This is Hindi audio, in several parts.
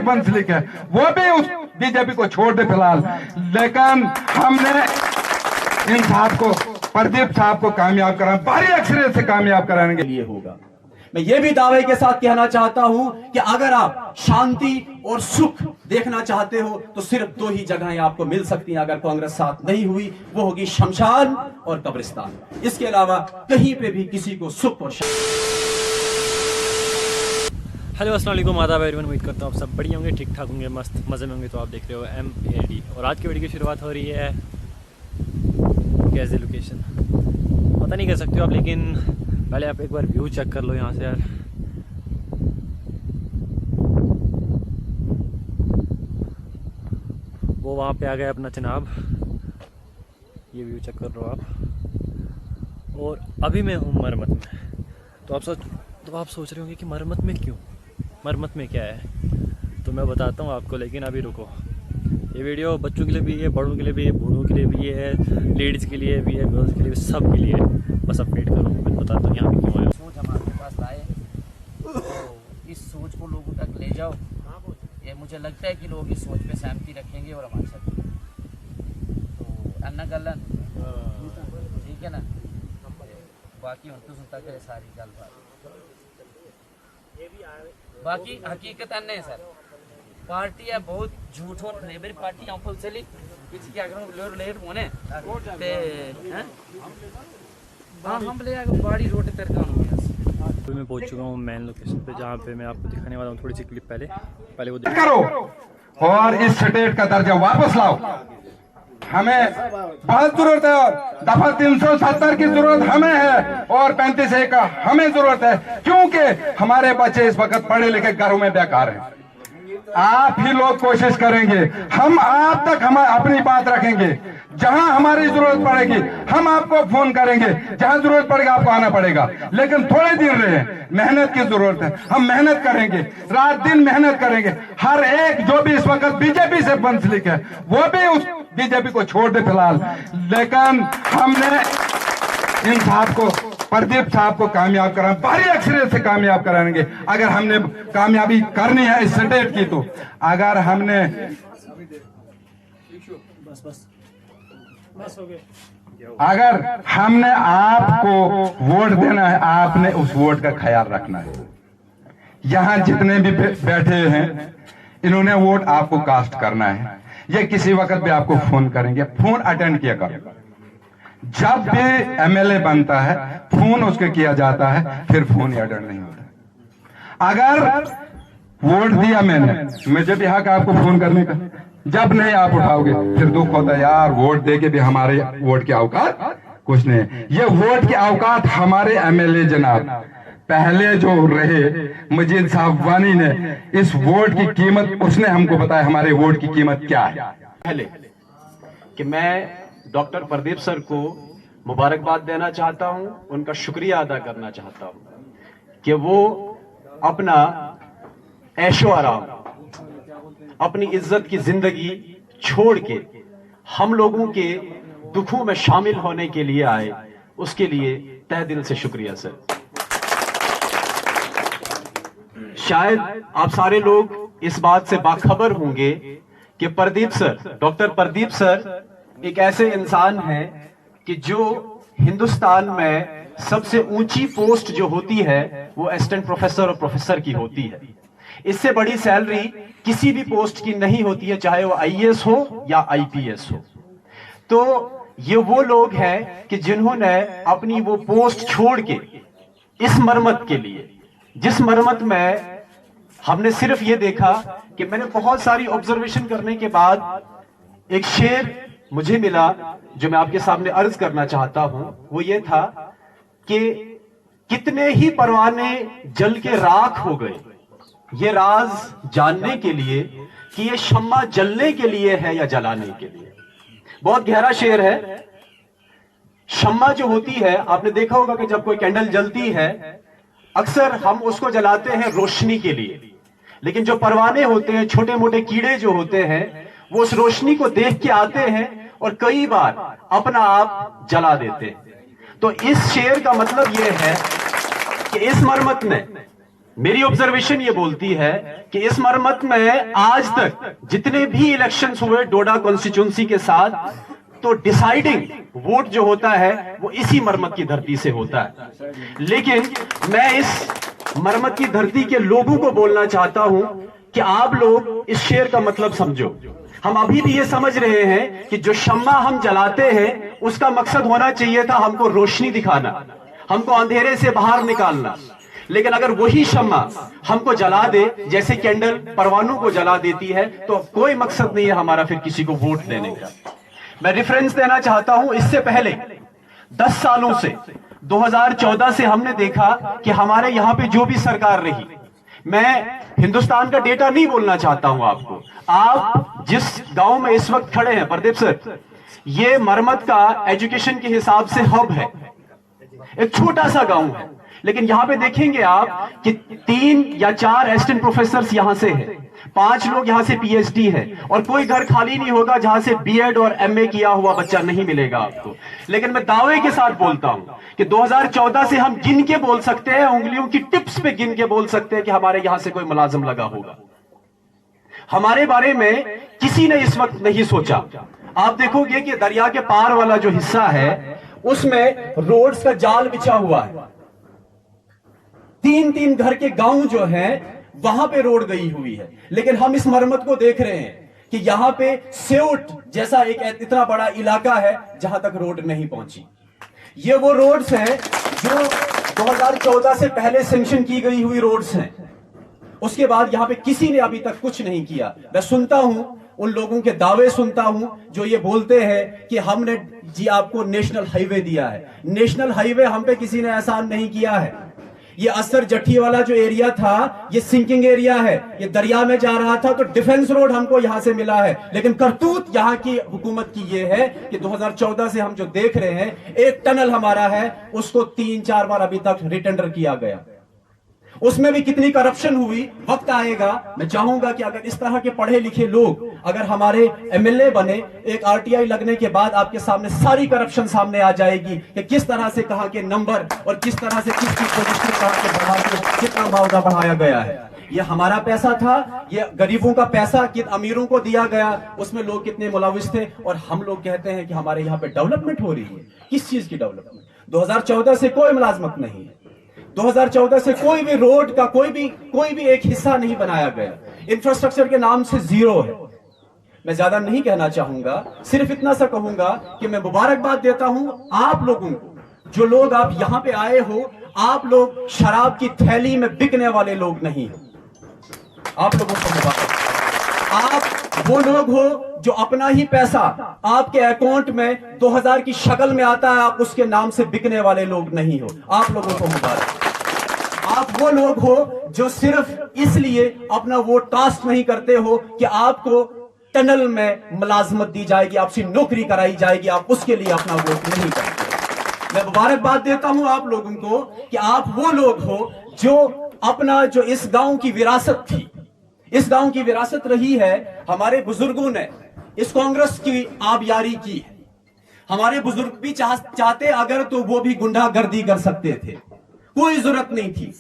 मुंसलिक है, वो भी उस बीजेपी को छोड़ दे फिलहाल। लेकिन हमने इन साहब को, प्रदीप साहब को कामयाब करा, भारी अक्सरियत से कामयाब कराने के लिए होगा। मैं ये भी दावे के साथ कहना चाहता हूं कि अगर आप शांति और सुख देखना चाहते हो तो सिर्फ दो ही जगहें आपको मिल सकती हैं अगर कांग्रेस साथ नहीं हुई, वो होगी शमशान और कब्रिस्तान। इसके अलावा कहीं पे भी किसी को सुख और हेलो अस्सलाम वालेकुम, आदाब एवरीवन। उम्मीद करता हूँ आप सब बढ़िया होंगे, ठीक ठाक होंगे, मस्त मज़े में होंगे। तो आप देख रहे हो MAD और आज की वीडियो की शुरुआत हो रही है कैसे लोकेशन पता नहीं कह सकते हो आप, लेकिन पहले आप एक बार व्यू चेक कर लो यहाँ से यार। वो वहाँ पे आ गया अपना चिनाब, ये व्यू चेक कर लो आप। और अभी मैं हूँ मरमत में। तो आप सोच रहे होंगे कि मरमत में क्यों, मरमत में क्या है, तो मैं बताता हूँ आपको। लेकिन अभी रुको, ये वीडियो बच्चों के लिए भी है, बड़ों के लिए भी है, बूढ़ों के लिए भी है, लेडीज़ के लिए भी है, गर्ल्स के लिए भी, सब के लिए है। बस अब वेट करो, मैं बताता हूँ यहाँ पे क्यों आया। सोच हम आपके पास लाए तो इस सोच को लोगों तक ले जाओ। ये मुझे लगता है कि लोग इस सोच पे सहमति रखेंगे और हमारे साथ। तो अन्ना गलन ठीक है ना, बाकी उनको सुनता करे सारी गलबात। बाकी हकीकत अन्य है सर, पार्टी है बहुत झूठ और लेबर पार्टी फुल चली किसी क्या करूं लेट होने ते हैं हां हम ले आगे बाड़ी रोड तरका तो मैं पहुंच चुका हूँ मेन लोकेशन पे, जहाँ पे मैं आपको दिखाने वाला हूँ थोड़ी सी क्लिप। पहले वो करो और इस स्टेट का दर्जा वापस लाओ। हमें बहुत जरूरत है और दफा 370 की जरूरत हमें है और 35A का हमें जरूरत है, क्योंकि हमारे बच्चे इस वक्त पढ़े लिखे घरों में बेकार हैं। आप ही लोग कोशिश करेंगे, हम आप तक हम अपनी बात रखेंगे। जहां हमारी जरूरत पड़ेगी हम आपको फोन करेंगे, जहां जरूरत पड़ेगा आपको आना पड़ेगा। लेकिन थोड़े दिन रहे, मेहनत की जरूरत है, हम मेहनत करेंगे, रात दिन मेहनत करेंगे। हर एक जो भी इस वक्त बीजेपी से मुंसलिक है वो भी उस बीजेपी को छोड़ दे फिलहाल। लेकिन हमने इन साहब को, प्रदीप साहब को कामयाब करा, भारी अक्सरियत से कामयाब कराएंगे। अगर हमने कामयाबी करनी है इस स्टेट की, तो अगर हमने अगर हमने आपको वोट देना है, आपने उस वोट का ख्याल रखना है। यहां जितने भी बैठे हैं इन्होंने वोट आपको कास्ट करना है। ये किसी वक्त भी आपको फोन करेंगे, फोन अटेंड किया करो। जब भी MLA बनता है फोन उसके किया जाता है, फिर फोन अटेंड नहीं होता। अगर वोट दिया मैंने, मुझे भी हक आपको फोन करने का, जब नहीं आप उठाओगे फिर दुख होता है यार, वोट दे के भी हमारे वोट की औकात कुछ नहीं है। ये वोट की औकात हमारे MLA जनाब पहले जो रहे मजीद साहब वानी ने, इस वोट की कीमत उसने हमको बताया, हमारे वोट की कीमत क्या है। पहले कि मैं डॉक्टर प्रदीप सर को मुबारकबाद देना चाहता हूं, उनका शुक्रिया अदा करना चाहता हूं कि वो अपना ऐशो आराम, अपनी इज्जत की जिंदगी छोड़ के हम लोगों के दुखों में शामिल होने के लिए आए। उसके लिए तहे दिल से शुक्रिया सर। शायद आप सारे लोग इस बात से बाखबर होंगे कि Pradeep sir, doctor Pradeep sir एक ऐसे इंसान हैं कि जो हिंदुस्तान में सबसे ऊंची पोस्ट जो होती है वो असिस्टेंट प्रोफेसर और प्रोफेसर की होती है। इससे बड़ी सैलरी किसी भी पोस्ट की नहीं होती है, चाहे वो IAS हो या IPS हो। तो ये वो लोग हैं कि जिन्होंने अपनी वो पोस्ट छोड़ के इस मरमत के लिए, जिस मरमत में हमने सिर्फ ये देखा कि मैंने बहुत सारी ऑब्जर्वेशन करने के बाद एक शेर मुझे मिला जो मैं आपके सामने अर्ज करना चाहता हूं। वो ये था कि कितने ही परवाने जल के राख हो गए, ये राज जानने के लिए कि ये शम्मा जलने के लिए है या जलाने के लिए। बहुत गहरा शेर है। शम्मा जो होती है, आपने देखा होगा कि जब कोई कैंडल जलती है अक्सर हम उसको जलाते हैं रोशनी के लिए, लेकिन जो परवाने होते हैं, छोटे मोटे कीड़े जो होते हैं, वो उस रोशनी को देख के आते हैं और कई बार अपना आप जला देते हैं। तो इस शेर का मतलब यह है कि इस मरमत में मेरी ऑब्जर्वेशन ये बोलती है कि इस मरमत में आज तक जितने भी इलेक्शंस हुए डोडा कॉन्स्टिट्यूंसी के साथ, तो डिसाइडिंग वोट जो होता है वो इसी मरमत की धरती से होता है। लेकिन मैं इस मरमत की धरती के लोगों को बोलना चाहता हूं कि आप लोग इस शेर का मतलब समझो। हम अभी भी ये समझ रहे हैं कि जो शम्मा हम जलाते हैं उसका मकसद होना चाहिए था हमको रोशनी दिखाना, हमको अंधेरे से बाहर निकालना। लेकिन अगर वही शम्मा हमको जला दे, जैसे कैंडल परवानों को जला देती है, तो कोई मकसद नहीं है हमारा फिर किसी को वोट देने का। मैं रेफरेंस देना चाहता हूं, इससे पहले 10 सालों से 2014 से हमने देखा कि हमारे यहां पे जो भी सरकार रही, मैं हिंदुस्तान का डेटा नहीं बोलना चाहता हूं आपको, आप जिस गांव में इस वक्त खड़े हैं प्रदीप सर, ये मरमत का एजुकेशन के हिसाब से हब है, एक छोटा सा गांव है। लेकिन यहां पे देखेंगे आप कि 3 या 4 असिस्टेंट प्रोफेसर यहां से हैं, 5 लोग यहां से पीएचडी है, और कोई घर खाली नहीं होगा जहां से बीएड और एमए किया हुआ बच्चा नहीं मिलेगा आपको। लेकिन मैं दावे के साथ बोलता हूं कि 2014 से हम गिन के बोल सकते हैं, उंगलियों की टिप्स पे गिन के बोल सकते हैं कि हमारे यहां से कोई मुलाजिम लगा होगा। हमारे बारे में किसी ने इस वक्त नहीं सोचा। आप देखोगे कि दरिया के पार वाला जो हिस्सा है उसमें रोड्स का जाल बिछा हुआ है, 3-3 घर के गांव जो हैं वहां पे रोड गई हुई है। लेकिन हम इस मरम्मत को देख रहे हैं कि यहां पे सेउट जैसा एक इतना बड़ा इलाका है जहां तक रोड नहीं पहुंची। ये वो रोड्स हैं जो 2014 से पहले सैंक्शन की गई हुई रोड्स हैं। उसके बाद यहां पे किसी ने अभी तक कुछ नहीं किया। मैं सुनता हूं, उन लोगों के दावे सुनता हूं जो ये बोलते हैं कि हमने जी आपको नेशनल हाईवे दिया है। नेशनल हाईवे हम पे किसी ने एहसान नहीं किया है। ये असर जट्टी वाला जो एरिया था, ये सिंकिंग एरिया है, ये दरिया में जा रहा था, तो डिफेंस रोड हमको यहां से मिला है। लेकिन करतूत यहां की हुकूमत की ये है कि 2014 से हम जो देख रहे हैं, एक टनल हमारा है उसको 3-4 बार अभी तक रिटेंडर किया गया। उसमें भी कितनी करप्शन हुई, वक्त आएगा। मैं चाहूंगा कि अगर इस तरह के पढ़े लिखे लोग अगर हमारे एमएलए बने, एक आरटीआई लगने के बाद आपके सामने सारी करप्शन सामने आ जाएगी कि किस तरह से कहां के नंबर और किस तरह से किसकी पोजीशन कहां के बढ़ा के कितना मुआवजा बढ़ाया गया है। ये हमारा पैसा था, ये गरीबों का पैसा किन अमीरों को दिया गया, उसमें लोग कितने मुलविस थे। और हम लोग कहते हैं कि हमारे यहाँ पे डेवलपमेंट हो रही है। किस चीज की डेवलपमेंट? 2014 से कोई मुलाजमत नहीं है। 2014 से कोई भी रोड का कोई भी एक हिस्सा नहीं बनाया गया। इंफ्रास्ट्रक्चर के नाम से जीरो है। मैं ज्यादा नहीं कहना चाहूंगा, सिर्फ इतना सा कहूंगा कि मैं मुबारकबाद देता हूं आप लोगों को, जो लोग आप यहां पे आए हो। आप लोग शराब की थैली में बिकने वाले लोग नहीं हो। आप लोगों को मुबारक। आप वो लोग हो जो अपना ही पैसा आपके अकाउंट में 2000 की शक्ल में आता है, आप उसके नाम से बिकने वाले लोग नहीं हो। आप लोगों को मुबारक। आप वो लोग हो जो सिर्फ इसलिए अपना वोट कास्ट नहीं करते हो कि आपको टनल में मुलाजमत दी जाएगी, आपसे नौकरी कराई जाएगी, आप उसके लिए अपना वोट नहीं करते। मैं मुबारकबाद देता हूं आप लोगों को कि आप वो लोग हो जो अपना जो इस गांव की विरासत थी, इस गांव की विरासत रही है। हमारे बुजुर्गों ने इस कांग्रेस की आबयारी की है। हमारे बुजुर्ग भी चाहते अगर तो वो भी गुंडागर्दी कर सकते थे, कोई जरूरत नहीं थी।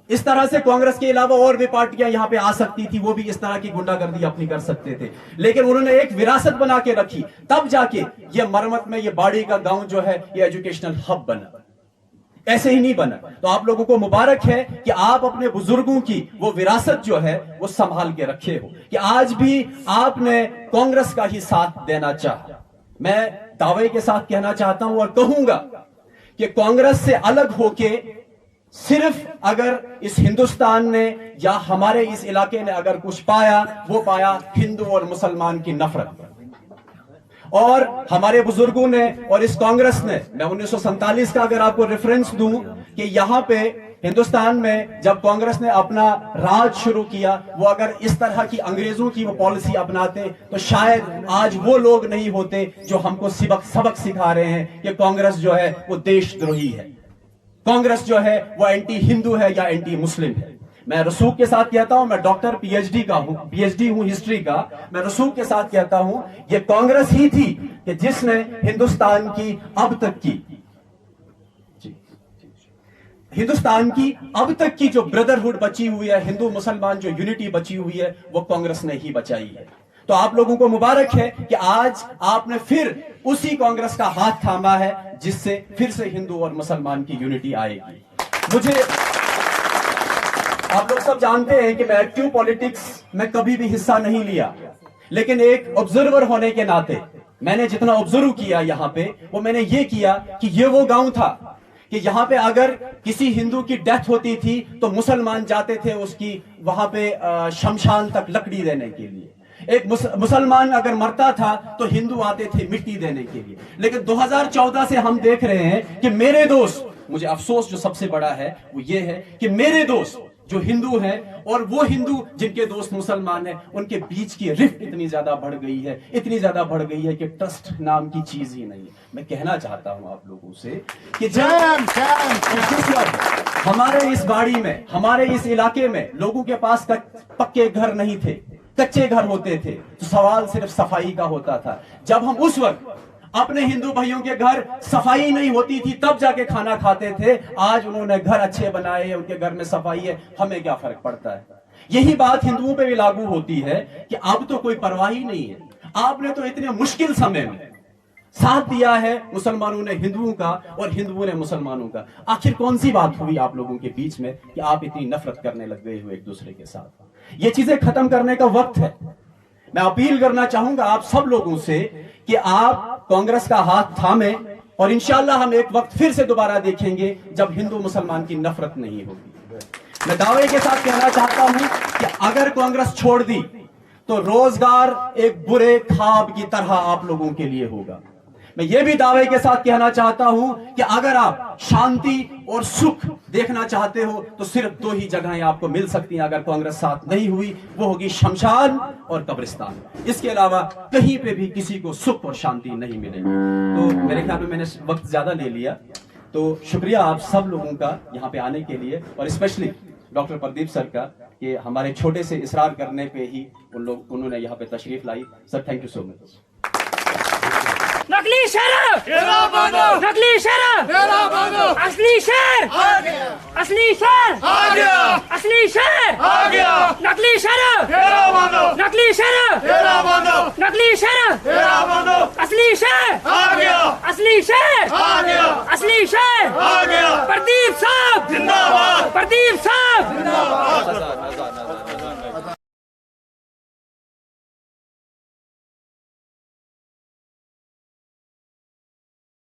इस तरह से कांग्रेस के अलावा और भी पार्टियां यहां पे आ सकती थी, वो भी इस तरह की गुंडागर्दी अपनी कर सकते थे। लेकिन उन्होंने एक विरासत बना के रखी, तब जाके ये मरमत में ये बाड़ी का गांव जो है ये एजुकेशनल हब बना। ऐसे ही नहीं बना। तो आप लोगों को मुबारक है कि आप अपने बुजुर्गों की वो विरासत जो है वो संभाल के रखे हो, कि आज भी आपने कांग्रेस का ही साथ देना चाहा। मैं दावे के साथ कहना चाहता हूं और कहूंगा कि कांग्रेस से अलग होके सिर्फ अगर इस हिंदुस्तान ने या हमारे इस इलाके ने अगर कुछ पाया, वो पाया हिंदू और मुसलमान की नफरत। और हमारे बुजुर्गों ने और इस कांग्रेस ने, मैं 1947 का अगर आपको रेफरेंस दूं कि यहां पे हिंदुस्तान में जब कांग्रेस ने अपना राज शुरू किया, वो अगर इस तरह की अंग्रेजों की वो पॉलिसी अपनाते तो शायद आज वो लोग नहीं होते जो हमको सबक सिखा रहे हैं कि कांग्रेस जो है वो देशद्रोही है, कांग्रेस जो है वो एंटी हिंदू है या एंटी मुस्लिम है। मैं रसूख के साथ कहता हूं, मैं डॉक्टर पीएचडी हूं हिस्ट्री का। मैं रसूख के साथ कहता हूं ये कांग्रेस ही थी कि जिसने हिंदुस्तान की अब तक की हिंदुस्तान की अब तक की जो ब्रदरहुड बची हुई है, हिंदू मुसलमान जो यूनिटी बची हुई है, वो कांग्रेस ने ही बचाई है। तो आप लोगों को मुबारक है कि आज आपने फिर उसी कांग्रेस का हाथ थामा है, जिससे फिर से हिंदू और मुसलमान की यूनिटी आएगी। मुझे आप लोग सब जानते हैं कि मैं एक्टिव पॉलिटिक्स में कभी भी हिस्सा नहीं लिया, लेकिन एक ऑब्जर्वर होने के नाते मैंने जितना ऑब्जर्व किया यहाँ पे, वो मैंने ये किया कि ये वो गांव था कि यहाँ पे अगर किसी हिंदू की डेथ होती थी तो मुसलमान जाते थे उसकी वहां पे शमशान तक लकड़ी देने के लिए। एक मुसलमान अगर मरता था तो हिंदू आते थे मिट्टी देने के लिए। लेकिन 2014 से हम देख रहे हैं कि मेरे दोस्त, मुझे अफसोस जो सबसे बड़ा है वो ये है कि मेरे दोस्त जो हिंदू हैं और वो हिंदू जिनके दोस्त मुसलमान हैं, उनके बीच की रिफ्ट इतनी ज्यादा बढ़ गई है, इतनी ज्यादा बढ़ गई है कि ट्रस्ट नाम की चीज ही नहीं है। मैं कहना चाहता हूं आप लोगों से कि जिस वक्त हमारे इस बाड़ी में, हमारे इस इलाके में लोगों के पास पक्के घर नहीं थे, कच्चे घर होते थे, तो सवाल सिर्फ सफाई का होता था। जब हम उस वक्त अपने हिंदू भाइयों के घर सफाई नहीं होती थी तब जाके खाना खाते थे, आज उन्होंने घर अच्छे बनाए हैं, उनके घर में सफाई है, हमें क्या फर्क पड़ता है। यही बात हिंदुओं पे भी लागू होती है कि अब तो कोई परवाह ही नहीं है। आपने तो इतने मुश्किल समय में साथ दिया है मुसलमानों ने हिंदुओं का और हिंदुओं ने मुसलमानों का। आखिर कौन सी बात हुई आप लोगों के बीच में कि आप इतनी नफरत करने लग गए हो एक दूसरे के साथ। ये चीजें खत्म करने का वक्त है। मैं अपील करना चाहूंगा आप सब लोगों से कि आप कांग्रेस का हाथ थामे और इंशाल्लाह हम एक वक्त फिर से दोबारा देखेंगे जब हिंदू मुसलमान की नफरत नहीं होगी। मैं दावे के साथ कहना चाहता हूं कि अगर कांग्रेस छोड़ दी तो रोजगार एक बुरे ख्वाब की तरह आप लोगों के लिए होगा। मैं ये भी दावे के साथ कहना चाहता हूं कि अगर आप शांति और सुख देखना चाहते हो तो सिर्फ दो ही जगहें आपको मिल सकती हैं अगर कांग्रेस साथ नहीं हुई, वो होगी शमशान और कब्रिस्तान। इसके अलावा कहीं पे भी किसी को सुख और शांति नहीं मिलेगी। तो मेरे ख्याल में मैंने वक्त ज्यादा ले लिया, तो शुक्रिया आप सब लोगों का यहाँ पे आने के लिए, और स्पेशली डॉक्टर प्रदीप सर का कि हमारे छोटे से इसरार करने पे ही उन्होंने यहाँ पे तशरीफ लाई। Sir thank you so much. नकली शराब, नकली शराब, असली शेर, असली शेर, असली शेर, नकली शराब, नकली शराब, नकली शराब, असली शेर, असली शेर, असली शेर, प्रदीप साहब जिंदाबाद, प्रदीप साहब जिंदाबाद।